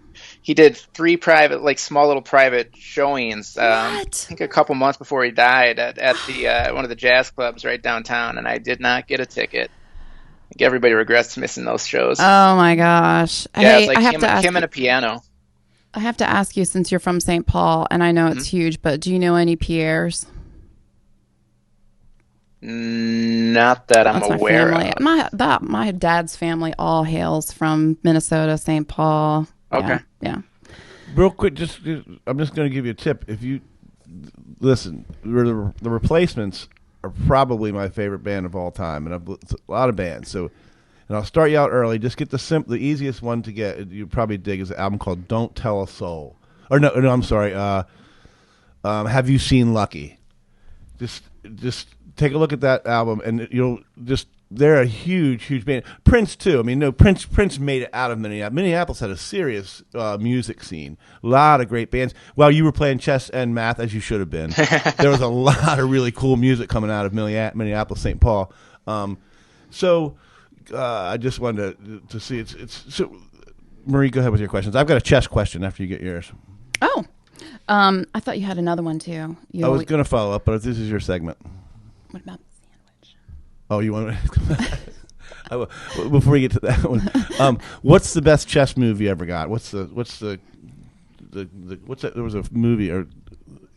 private, like small little private showings. I think a couple months before he died at the one of the jazz clubs right downtown, and I did not get a ticket. I think everybody regrets missing those shows. Oh my gosh! Yeah, it's like him and a piano. I have to ask you, since you're from St. Paul, and I know it's huge, but do you know any Pierres? Not that I'm aware of. My dad's family all hails from Minnesota, St. Paul. Okay. Yeah. Real quick, I'm just going to give you a tip. If you listen, the Replacements are probably my favorite band of all time, and I've listened to a lot of bands. So, and I'll start you out early. Just get the easiest one to get. You probably dig is an album called "Don't Tell a Soul." Or no, I'm sorry. Have You Seen Lucky? Just take a look at that album, and you'll just. They're a huge band. Prince too. I mean, Prince made it out of Minneapolis. Minneapolis had a serious music scene. A lot of great bands. While you were playing chess and math, as you should have been, there was a lot of really cool music coming out of Minneapolis, St. Paul. So I just wanted to see. It's so. Marie, go ahead with your questions. I've got a chess question after you get yours. Oh, I thought you had another one too. I was going to follow up, but this is your segment. What about? Oh, you want to? Before we get to that one, what's the best chess move you ever got? What's that? There was a movie or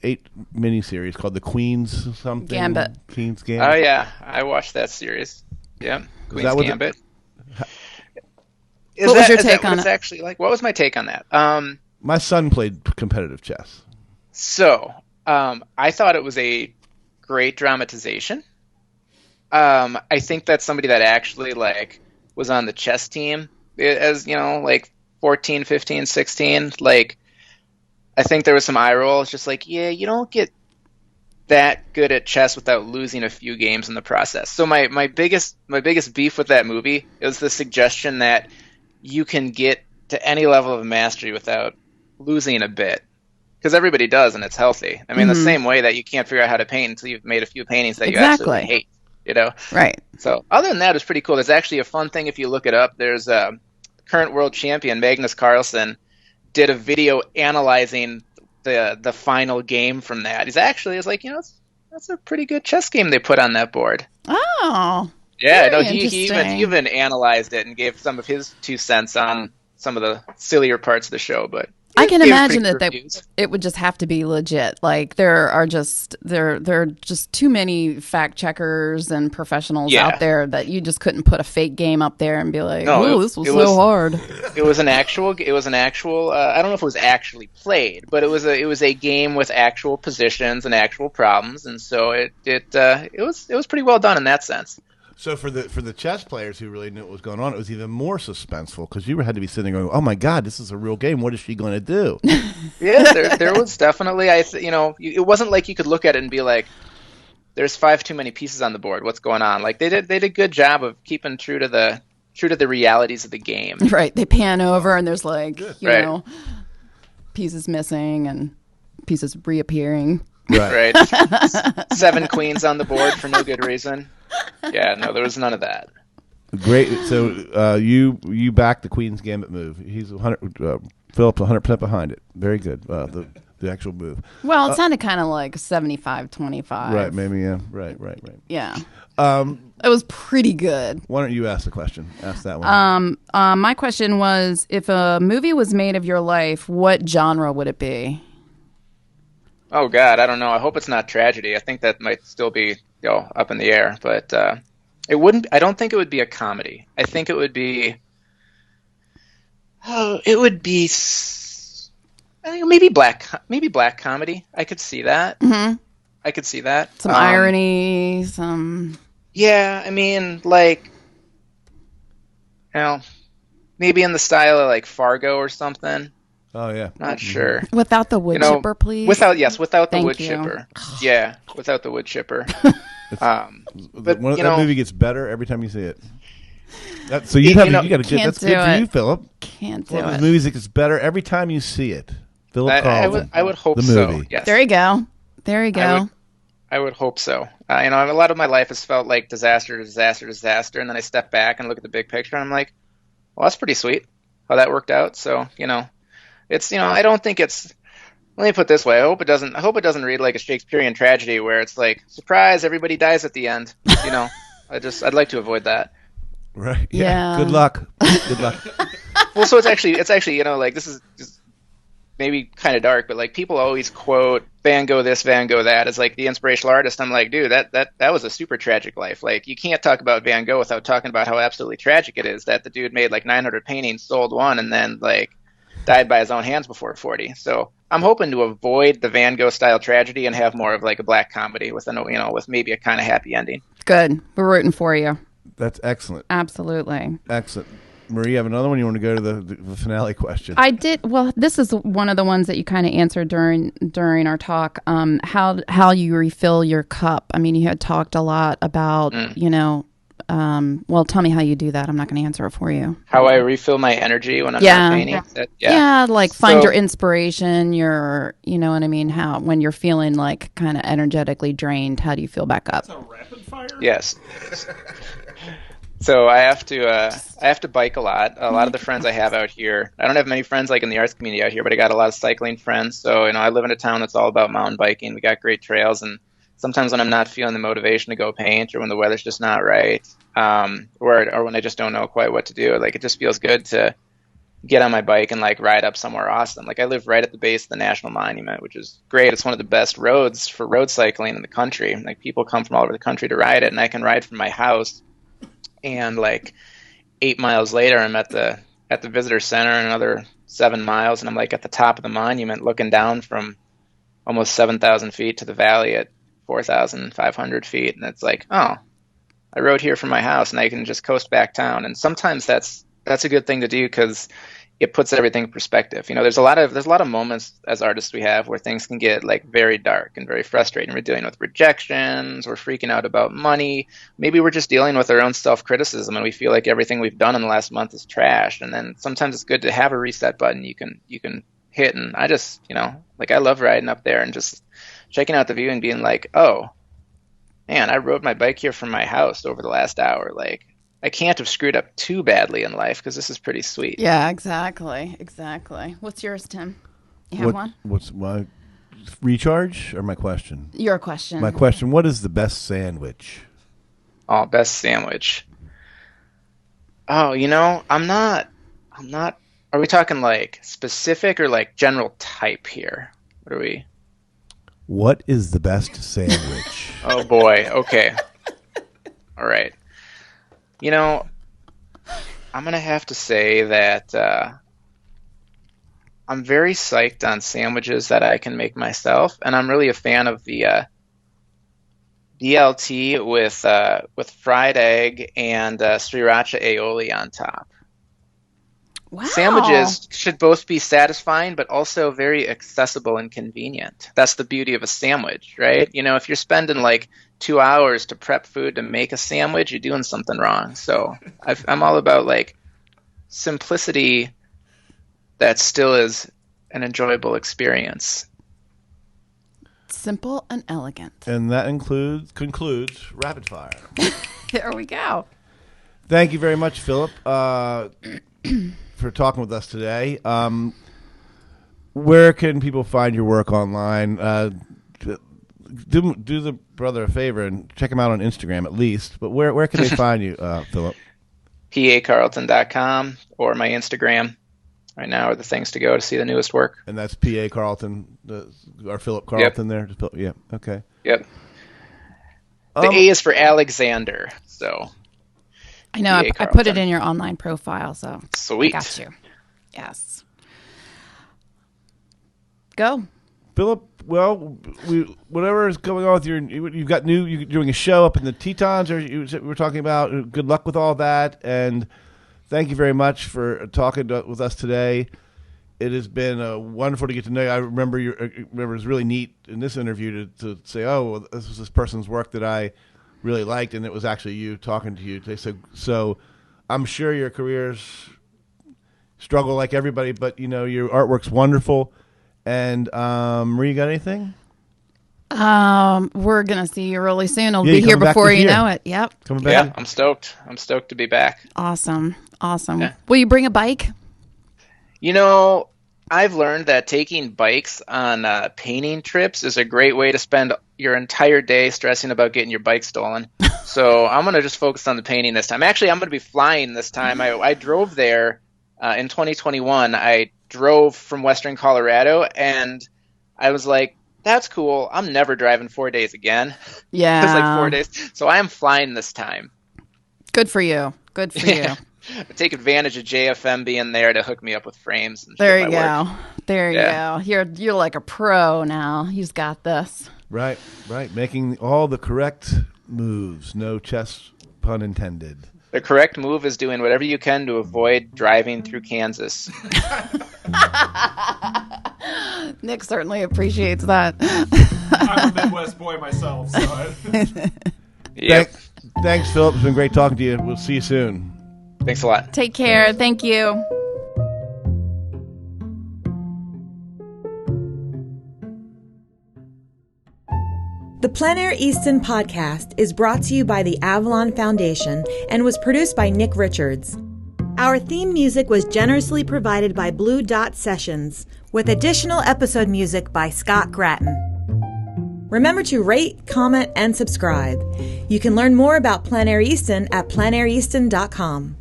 8 miniseries called The Queen's something. Gambit. Queen's Gambit. Oh yeah, I watched that series. Yeah, Queen's Gambit. What was your take on it? It's actually like, what was my take on that? My son played competitive chess. So I thought it was a great dramatization. I think that's somebody that actually like was on the chess team as, like 14, 15, 16. Like, I think there was some eye roll. It's just like, yeah, you don't get that good at chess without losing a few games in the process. So my biggest beef with that movie is the suggestion that you can get to any level of mastery without losing a bit. Because everybody does, and it's healthy. I mean, the same way that you can't figure out how to paint until you've made a few paintings that you absolutely hate, you know? Right. So other than that, it's pretty cool. There's actually a fun thing if you look it up. There's a current world champion, Magnus Carlsen, did a video analyzing the final game from that. He's like, you know, that's a pretty good chess game they put on that board. Oh. Yeah, no, he even analyzed it and gave some of his 2 cents on some of the sillier parts of the show, but I can imagine that it would just have to be legit. Like there are just too many fact checkers and professionals out there that you just couldn't put a fake game up there and be like, "Oh, this was so hard." It was an actual. I don't know if it was actually played, but it was a game with actual positions and actual problems, and so it was pretty well done in that sense. So for the chess players who really knew what was going on, it was even more suspenseful because you had to be sitting there going, "Oh my God, this is a real game. What is she going to do?" Yeah, there was definitely. It wasn't like you could look at it and be like, "There's 5 too many pieces on the board. What's going on?" Like they did a good job of keeping true to the realities of the game. Right. They pan over and there's like you know pieces missing and pieces reappearing. Right. 7 queens on the board for no good reason. Yeah, no, there was none of that. Great. So you back the Queen's Gambit move. He's 100. Philip's 100% behind it. Very good. The actual move. Well, it sounded kind of like 75-25. Right. Maybe. Yeah. Right. Yeah. It was pretty good. Why don't you ask the question? Ask that one. My question was, if a movie was made of your life, what genre would it be? Oh God, I don't know. I hope it's not tragedy. I think that might still be up in the air, but it wouldn't. I don't think it would be a comedy. I think it would be. Oh, it would be. I think maybe black comedy. I could see that. Mm-hmm. I could see that. Some irony, some. Yeah, I mean, like, maybe in the style of like Fargo or something. Oh yeah, not sure. Without the wood chipper, please. Without the wood chipper. Yeah, without the wood chipper. That movie gets better every time you see it. So you got to get that's good for you, Philip. Can't do it. The movies that gets better every time you see it. Philip Carlton. I would hope the so. Movie. Yes. There you go. I would hope so. A lot of my life has felt like disaster, and then I step back and look at the big picture, and I'm like, well, that's pretty sweet how that worked out. So it's I don't think it's. Let me put it this way. I hope it doesn't read like a Shakespearean tragedy where it's like, surprise, everybody dies at the end. I'd like to avoid that. Right. Yeah. Good luck. Well, so it's actually like this is just maybe kind of dark, but like people always quote Van Gogh this, Van Gogh that as like the inspirational artist. I'm like, dude, that was a super tragic life. Like you can't talk about Van Gogh without talking about how absolutely tragic it is that the dude made like 900 paintings, sold one, and then like died by his own hands before 40. So I'm hoping to avoid the Van Gogh style tragedy and have more of like a black comedy with with maybe a kind of happy ending. Good. We're rooting for you. That's excellent. Absolutely. Excellent. Marie, you have another one? You want to go to the finale question? I did. Well, this is one of the ones that you kind of answered during our talk. How you refill your cup. I mean, you had talked a lot about well, tell me how you do that. I'm not going to answer it for you. How I refill my energy when I'm not painting? Find your inspiration, you know what I mean? How, when you're feeling like kind of energetically drained, how do you feel back up? That's a rapid fire? Yes. So I have to bike a lot. A lot of the friends I have out here, I don't have many friends like in the arts community out here, but I got a lot of cycling friends. So, I live in a town that's all about mountain biking. We got great trails, and sometimes when I'm not feeling the motivation to go paint, or when the weather's just not right, or when I just don't know quite what to do, like it just feels good to get on my bike and like ride up somewhere awesome. Like I live right at the base of the National Monument, which is great. It's one of the best roads for road cycling in the country. Like people come from all over the country to ride it, and I can ride from my house, and like 8 miles later, I'm at the visitor center, and another 7 miles, and I'm like at the top of the monument, looking down from almost 7,000 feet to the valley at 4,500 feet, and it's like, oh, I rode here from my house, and I can just coast back town. And sometimes that's a good thing to do, because it puts everything in perspective. You know, there's a lot of moments as artists we have where things can get like very dark and very frustrating. We're dealing with rejections, we're freaking out about money. Maybe we're just dealing with our own self-criticism and we feel like everything we've done in the last month is trash. And then sometimes it's good to have a reset button you can hit. And I just, you know, like I love riding up there and just checking out the view and being like, oh man, I rode my bike here from my house over the last hour. Like, I can't have screwed up too badly in life because this is pretty sweet. Yeah, exactly. What's yours, Tim? You have one? What's my recharge or my question? Your question. My question, what is the best sandwich? Oh, best sandwich. Oh, you know, I'm not, are we talking like specific or like general type here? What are we? What is the best sandwich? Oh boy. Okay. All right. You know, I'm going to have to say that I'm very psyched on sandwiches that I can make myself, and I'm really a fan of the BLT with fried egg and sriracha aioli on top. Wow. Sandwiches should both be satisfying, but also very accessible and convenient. That's the beauty of a sandwich, right? You know, if you're spending like 2 hours to prep food to make a sandwich, you're doing something wrong. So I'm all about like simplicity that still is an enjoyable experience. Simple and elegant. And that concludes Rapid Fire. There we go. Thank you very much, Philip, for talking with us today. Where can people find your work online? Do the brother a favor and check him out on Instagram at least. But where can they find you, Philip? pacarlton.com or my Instagram right now are the things to go to see the newest work. And that's P.A. Carlton, or Philip Carlton there? Yeah, okay. Yep. The A is for Alexander, so... I know, I put it in your online profile, so sweet. I got you. Yes. Go. Philip, well, whatever is going on with you're doing a show up in the Tetons, or we're talking about. Good luck with all that, and thank you very much for talking with us today. It has been wonderful to get to know you. I remember it was really neat in this interview to say, oh, well, this was this person's work that I really liked, and it was actually you talking to you today. So I'm sure your career's struggle like everybody, but you know your artwork's wonderful. And Marie, you got anything? We're gonna see you really soon. I'll be here before you know it. Yep. Coming back. Yeah, I'm stoked. I'm stoked to be back. Awesome. Yeah. Will you bring a bike? You know, I've learned that taking bikes on painting trips is a great way to spend your entire day stressing about getting your bike stolen. So I'm going to just focus on the painting this time. Actually, I'm going to be flying this time. I drove there in 2021. I drove from Western Colorado, and I was like, that's cool. I'm never driving 4 days again. Yeah. It was like 4 days. So I am flying this time. Good for you. You. Take advantage of JFM being there to hook me up with frames. And There you go. Work. There you go. You're like a pro now. You've got this. Right. Making all the correct moves. No chess pun intended. The correct move is doing whatever you can to avoid driving through Kansas. Nick certainly appreciates that. I'm a Midwest boy myself, so Yep. Thanks, Philip. It's been great talking to you. We'll see you soon. Thanks a lot. Take care. Thank you. The Plein Air Easton Podcast is brought to you by the Avalon Foundation and was produced by Nick Richards. Our theme music was generously provided by Blue Dot Sessions, with additional episode music by Scott Gratton. Remember to rate, comment, and subscribe. You can learn more about Plein Air Easton at pleinaireaston.com.